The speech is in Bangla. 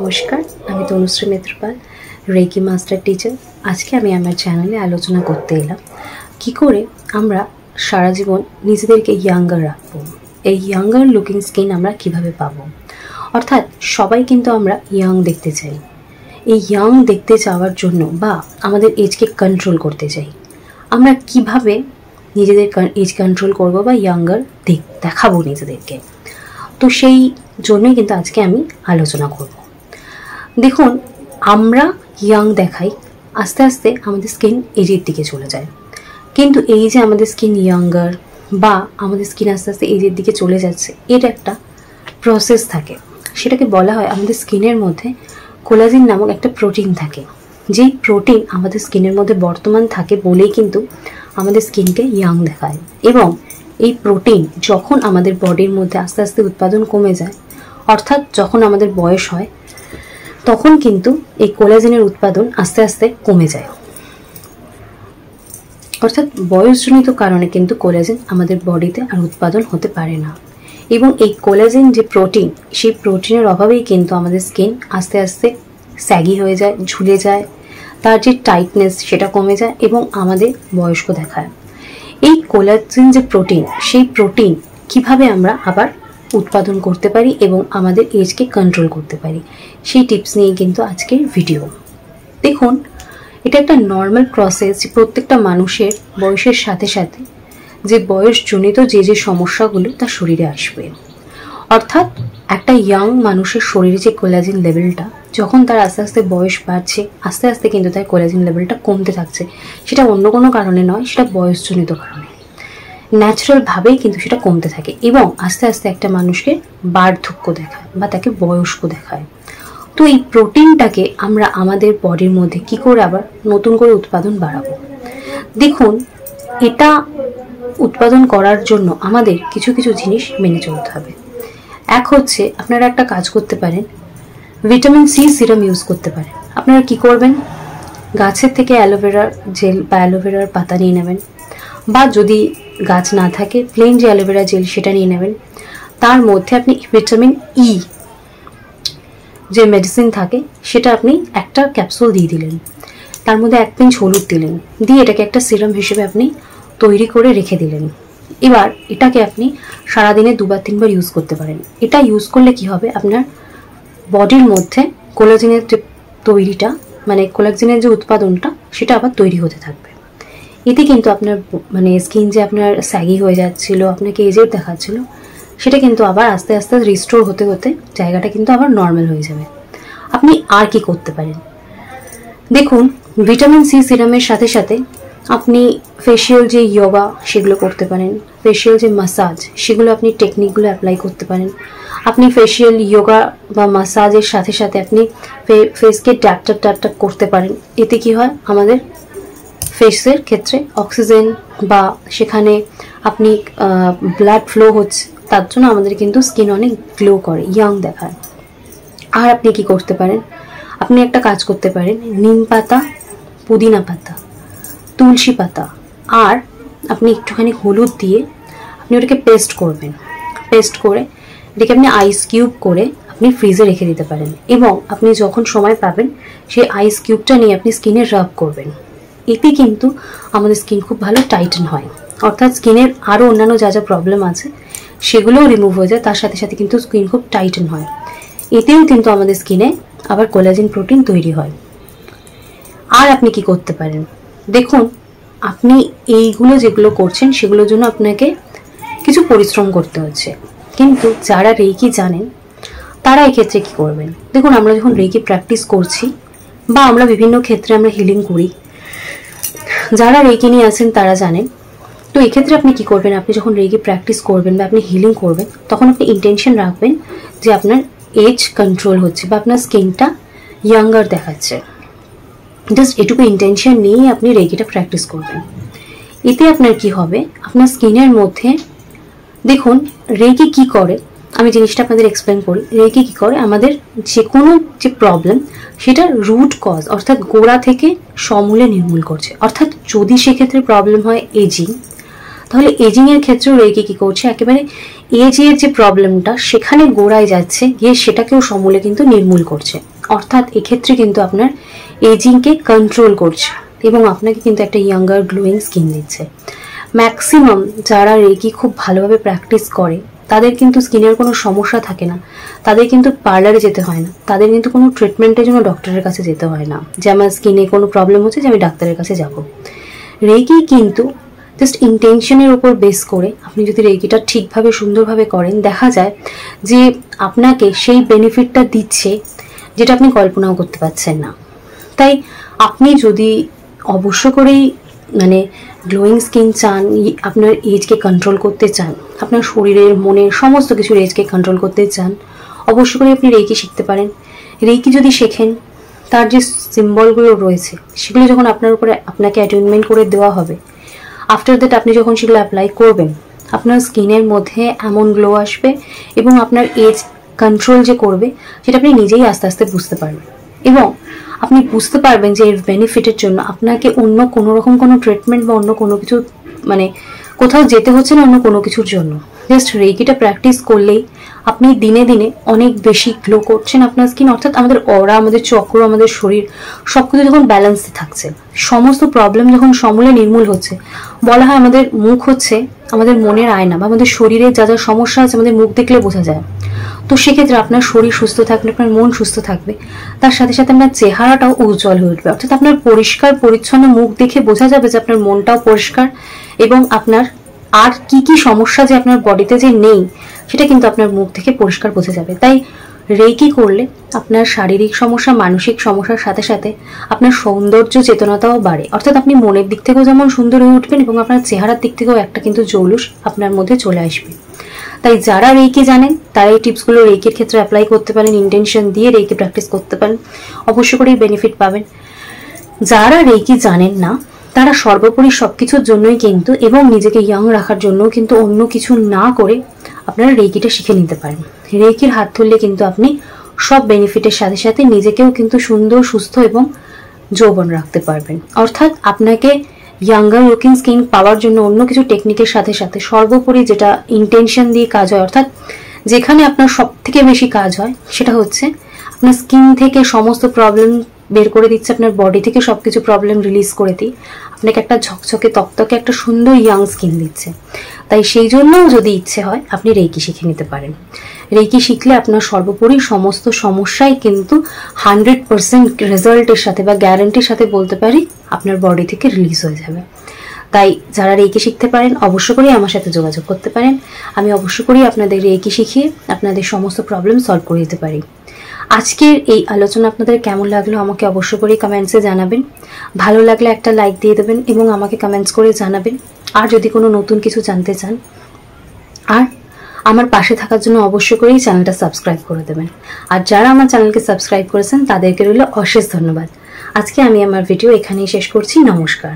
নমস্কার, আমি Tanushree Mitrapal, reiki master teacher. আজকে আমি আমার চ্যানেলে আলোচনা করতে এলাম কি করে আমরা সারা জীবন নিজেদেরকে ইয়াঙ্গার রাখবো। এই ইয়াঙ্গার লুকিং স্কিন আমরা কিভাবে পাবো। অর্থাৎ সবাই কিন্তু আমরা ইয়াং দেখতে চাই। এই ইয়াং দেখতে চাওয়ার জন্য বা আমাদের এজকে কন্ট্রোল করতে চাই, আমরা কিভাবে নিজেদের এজ কন্ট্রোল করব বা ইয়াঙ্গার দেখাবো নিজেদেরকে। তো সেই জন্যই কিন্তু আজকে আমি আলোচনা করব। দেখুন, আমরা ইয়াং দেখাই, আস্তে আস্তে আমাদের স্কিন এজের দিকে চলে যায়। কিন্তু এই যে আমাদের স্কিন ইয়াঙ্গার বা আমাদের স্কিন আস্তে আস্তে এজের দিকে চলে যাচ্ছে, এর একটা প্রসেস থাকে। সেটাকে বলা হয়, আমাদের স্কিনের মধ্যে কোলাজেন নামক একটা প্রোটিন থাকে। যেই প্রোটিন আমাদের স্কিনের মধ্যে বর্তমান থাকে বলেই কিন্তু আমাদের স্কিনকে ইয়াং দেখায়। এবং এই প্রোটিন যখন আমাদের বডির মধ্যে আস্তে আস্তে উৎপাদন কমে যায়, অর্থাৎ যখন আমাদের বয়স হয়, তখন কিন্তু এই কোলাজেনের উৎপাদন আস্তে আস্তে কমে যায়। অর্থাৎ বয়সজনিত কারণে কিন্তু কোলাজেন আমাদের বডিতে আর উৎপাদন হতে পারে না। এবং এই কোলাজেন যে প্রোটিন, সেই প্রোটিনের অভাবেই কিন্তু আমাদের স্কিন আস্তে আস্তে স্যাগি হয়ে যায়, ঝুলে যায়, তার যে টাইটনেস সেটা কমে যায় এবং আমাদের বয়স্ক দেখায়। এই কোলাজেন যে প্রোটিন, সেই প্রোটিন কিভাবে আমরা আবার উৎপাদন করতে পারি এবং আমাদের এজকে কন্ট্রোল করতে পারি, সেই টিপস নিয়ে কিন্তু আজকের ভিডিও। দেখুন, এটা একটা নর্মাল প্রসেস। প্রত্যেকটা মানুষের বয়সের সাথে সাথে যে বয়সজনিত যে সমস্যাগুলো তার শরীরে আসবে। অর্থাৎ একটা ইয়াং মানুষের শরীরে যে কোলাজেন লেভেলটা, যখন তার আস্তে আস্তে বয়স বাড়ছে, আস্তে আস্তে কিন্তু তার কোলাজেন লেভেলটা কমতে থাকছে। সেটা অন্য কোনো কারণে নয়, সেটা বয়সজনিত কারণে, ন্যাচারালভাবেই কিন্তু সেটা কমতে থাকে এবং আস্তে আস্তে একটা মানুষকে বার্ধক্য দেখায় বা তাকে বয়স্ক দেখায়। তো এই প্রোটিনটাকে আমরা আমাদের বডির মধ্যে কি করে আবার নতুন করে উৎপাদন বাড়াবো। দেখুন, এটা উৎপাদন করার জন্য আমাদের কিছু কিছু জিনিস মেনে চলতে হবে। এক হচ্ছে, আপনারা একটা কাজ করতে পারেন, ভিটামিন সি সিরাম ইউজ করতে পারেন। আপনারা কি করবেন, গাছের থেকে অ্যালোভেরার জেল বা অ্যালোভেরার পাতা নিয়ে নেবেন, বা যদি গাছ না থাকে প্লেন যে অ্যালোভেরা জেল সেটা নিয়ে নেবেন। তার মধ্যে আপনি ভিটামিন ই যে মেডিসিন থাকে সেটা আপনি একটা ক্যাপসুল দিয়ে দিলেন, তার মধ্যে 1 পিঞ্চ হলুদ দিলেন, দিয়ে এটাকে একটা সিরাম হিসেবে আপনি তৈরি করে রেখে দিলেন। এবার এটাকে আপনি সারাদিনে 2-3 বার ইউজ করতে পারেন। এটা ইউজ করলে কি হবে, আপনার বডির মধ্যে কোলাজেনের যে তৈরিটা, মানে কোলাজেনের যে উৎপাদনটা, সেটা আবার তৈরি হতে থাকবে। এতে কিন্তু আপনার স্কিন যে আপনার স্যাগি হয়ে যাচ্ছিল, আপনাকে এজের দেখাচ্ছিল, সেটা কিন্তু আবার আস্তে আস্তে রিস্টোর হতে হতে জায়গাটা কিন্তু আবার নর্মাল হয়ে যাবে। আপনি আর কি করতে পারেন, দেখুন, ভিটামিন সি সিরামের সাথে সাথে আপনি ফেশিয়াল যে যোগা সেগুলো করতে পারেন, ফেশিয়াল যে মাসাজ সেগুলো আপনি টেকনিকগুলো অ্যাপ্লাই করতে পারেন। আপনি ফেশিয়াল যোগা বা মাসাজের সাথে সাথে আপনি ফেসকে ট্যাপ করতে পারেন। এতে কি হয়, আমাদের ফেসের ক্ষেত্রে অক্সিজেন বা সেখানে আপনি ব্লাড ফ্লো হচ্ছে, তার জন্য আমাদের কিন্তু স্কিন অনেক গ্লো করে, ইয়াং দেখায়। আর আপনি কি করতে পারেন, আপনি একটা কাজ করতে পারেন, নিম পাতা, পুদিনা পাতা, তুলসী পাতা, আর আপনি একটুখানি হলুদ দিয়ে আপনি ওটাকে পেস্ট করবেন। পেস্ট করে এটাকে আপনি আইস কিউব করে আপনি ফ্রিজে রেখে দিতে পারেন এবং আপনি যখন সময় পাবেন সেই আইস কিউবটা নিয়ে আপনি স্কিনে রাব করবেন। এতে কিন্তু আমাদের স্কিন খুব ভালো টাইটেন হয়। অর্থাৎ স্কিনের আরও অন্যান্য যা যা প্রবলেম আছে সেগুলোও রিমুভ হয়ে যায়, তার সাথে সাথে কিন্তু স্কিন খুব টাইটেন হয়। এতেও কিন্তু আমাদের স্কিনে আবার কোলাজেন প্রোটিন তৈরি হয়। আর আপনি কি করতে পারেন, দেখুন, আপনি এইগুলো যেগুলো করছেন সেগুলোর জন্য আপনাকে কিছু পরিশ্রম করতে হচ্ছে, কিন্তু যারা রেকি জানেন তারা এক্ষেত্রে কি করবেন। দেখুন, আমরা যখন রেকি প্র্যাকটিস করছি বা আমরা বিভিন্ন ক্ষেত্রে আমরা হিলিং করি, যারা রেকি নিয়ে আছেন তারা জানেন। তো এক্ষেত্রে আপনি কি করবেন, আপনি যখন রেকি প্র্যাকটিস করবেন বা আপনি হিলিং করবেন, তখন আপনি ইন্টেনশন রাখবেন যে আপনার এজ কন্ট্রোল হচ্ছে বা আপনার স্কিনটা ইয়াঙ্গার দেখাচ্ছে। জাস্ট এটুকু ইন্টেনশন নিয়েই আপনি রেকিটা প্র্যাকটিস করবেন। এতে আপনার কি হবে, আপনার স্কিনের মধ্যে, দেখুন, রেকি কি করে, আমি জিনিসটা আপনাদের এক্সপ্লেন করি। রেকি কি করে, আমাদের যে কোনো যে প্রবলেম সেটা রুট কজ অর্থাৎ গোড়া থেকে সমূলে নির্মূল করছে। অর্থাৎ যদি সেক্ষেত্রে প্রবলেম হয় এজিং, তাহলে এজিংয়ের ক্ষেত্রেও রেকি কি করছে, একেবারে এজের যে প্রবলেমটা সেখানে গোড়ায় যাচ্ছে, গিয়ে সেটাকেও সমূলে কিন্তু নির্মূল করছে। অর্থাৎ এক্ষেত্রে কিন্তু আপনার এজিংকে কন্ট্রোল করছে এবং আপনাকে কিন্তু একটা ইয়াঙ্গার গ্লোয়িং স্কিন দিচ্ছে। ম্যাক্সিমাম যারা রেকি খুব ভালোভাবে প্র্যাকটিস করে তাদের কিন্তু স্কিনের কোনো সমস্যা থাকে না, তাদের কিন্তু পার্লারে যেতে হয় না, তাদের কিন্তু কোনো ট্রিটমেন্টের জন্য ডক্টরের কাছে যেতে হয় না যে আমার স্কিনে কোনো প্রবলেম হচ্ছে যে আমি ডাক্তারের কাছে যাব। রেকি কিন্তু জাস্ট ইন্টেনশনের উপর বেস করে আপনি যদি রেকিটা ঠিকভাবে সুন্দরভাবে করেন, দেখা যায় যে আপনাকে সেই বেনিফিটটা দিচ্ছে যেটা আপনি কল্পনাও করতে পারছেন না। তাই আপনি যদি অবশ্য করেই মানে গ্লোয়িং স্কিন চান, আপনার এজকে কন্ট্রোল করতে চান, আপনার শরীরের মনের সমস্ত কিছুর এজকে কন্ট্রোল করতে চান, অবশ্য করে আপনি রেকি শিখতে পারেন। রেকি যদি শেখেন, তার যে সিম্বলগুলো রয়েছে সেগুলো যখন আপনার উপরে আপনাকে অ্যাটেনমেন্ট করে দেওয়া হবে, আফটার দ্যাট আপনি যখন সেগুলো অ্যাপ্লাই করবেন, আপনার স্কিনের মধ্যে এমন গ্লো আসবে এবং আপনার এজ কন্ট্রোল যে করবে সেটা আপনি নিজেই আস্তে আস্তে বুঝতে পারবেন। এবং আপনি বুঝতে পারবেন যে এর বেনিফিটের জন্য আপনাকে অন্য কোনো রকম কোনো ট্রিটমেন্ট বা অন্য কোনো কিছু মানে কোথাও যেতে হচ্ছে না অন্য কোনো কিছুর জন্য। জাস্ট রেকিটা প্র্যাকটিস করলেই আপনি দিনে দিনে অনেক বেশি গ্লো করছেন আপনার স্কিন, অর্থাৎ আমাদের অরা, আমাদের চক্র, আমাদের শরীর সব কিছু যখন ব্যালেন্সে থাকছে, সমস্ত প্রবলেম যখন সমূলে নির্মূল হচ্ছে। বলা হয় আমাদের মুখ হচ্ছে আমাদের মনের আয়না, বা আমাদের শরীরে যা যা সমস্যা আছে আমাদের মুখ দেখলে বোঝা যায়। তো সেক্ষেত্রে আপনার শরীর সুস্থ থাকলে আপনার মন সুস্থ থাকবে, তার সাথে সাথে আপনার চেহারাটাও উজ্জ্বল হয়ে উঠবে। অর্থাৎ আপনার পরিষ্কার পরিচ্ছন্ন মুখ দেখে বোঝা যাবে যে আপনার মনটাও পরিষ্কার এবং আপনার আর কি কি সমস্যা যে আপনার বডিতে যে নেই সেটা কিন্তু আপনার মুখ থেকে পরিষ্কার বোঝা যাবে। তাই রেকি করলে আপনার শারীরিক সমস্যা, মানসিক সমস্যার সাথে সাথে আপনার সৌন্দর্য চেতনাটাও বাড়ে। অর্থাৎ আপনি মনের দিক থেকেও যেমন সুন্দর হয়ে উঠবেন এবং আপনার চেহারার দিক থেকেও একটা কিন্তু জৌলুস আপনার মধ্যে চলে আসবে। তাই যারা রেকি জানেন তারা এই টিপসগুলো রেকির ক্ষেত্রে অ্যাপ্লাই করতে পারেন, ইন্টেনশন দিয়ে রেকি প্র্যাকটিস করতে পারেন, অবশ্য করেই বেনিফিট পাবেন। যারা রেকি জানেন না তারা সর্বোপরি সবকিছুর জন্যই কিন্তু এবং নিজেকে ইয়াং রাখার জন্য কিন্তু অন্য কিছু না করে আপনারা রেকিটা শিখে নিতে পারেন। রেকির হাত ধরলে কিন্তু আপনি সব বেনিফিটের সাথে সাথে নিজেকেও কিন্তু সুন্দর, সুস্থ এবং যৌবন রাখতে পারবেন। অর্থাৎ আপনাকে ইয়াঙ্গার লুকিং স্কিন পাওয়ার জন্য অন্য কিছু টেকনিকের সাথে সাথে সর্বোপরি যেটা ইন্টেনশন দিয়ে কাজ হয়, অর্থাৎ যেখানে আপনার সব থেকে বেশি কাজ হয় সেটা হচ্ছে আপনার স্কিন থেকে সমস্ত প্রবলেম বের করে দিচ্ছে, আপনার বডি থেকে সবকিছু প্রবলেম রিলিজ করে দিই আপনাকে একটা ঝকঝকে তকতকে একটা সুন্দর ইয়াং স্কিন দিচ্ছে। তাই সেই জন্যও যদি ইচ্ছে হয় আপনি রেকি শিখে নিতে পারেন। রেকি শিখলে আপনার সর্বোপরি সমস্ত সমস্যাই কিন্তু 100% রেজাল্টের সাথে বা গ্যারান্টির সাথে বলতে পারি আপনার বডি থেকে রিলিজ হয়ে যাবে। তাই যারা রেকি শিখতে পারেন অবশ্য করেই আমার সাথে যোগাযোগ করতে পারেন। আমি অবশ্য করেই আপনাদের রেকি শিখিয়ে আপনাদের সমস্ত প্রবলেম সলভ করে দিতে পারি। আজকের এই আলোচনা আপনাদের কেমন লাগলো আমাকে অবশ্য করেই কমেন্টসে জানাবেন। ভালো লাগলে একটা লাইক দিয়ে দেবেন এবং আমাকে কমেন্টস করে জানাবেন আর যদি কোনো নতুন কিছু জানতে চান। আর আমার পাশে থাকার জন্য অবশ্য করেই চ্যানেলটা সাবস্ক্রাইব করে দেবেন। আর যারা আমার চ্যানেলকে সাবস্ক্রাইব করেছেন তাদেরকে রইল অশেষ ধন্যবাদ। আজকে আমি আমার ভিডিও এখানেই শেষ করছি। নমস্কার।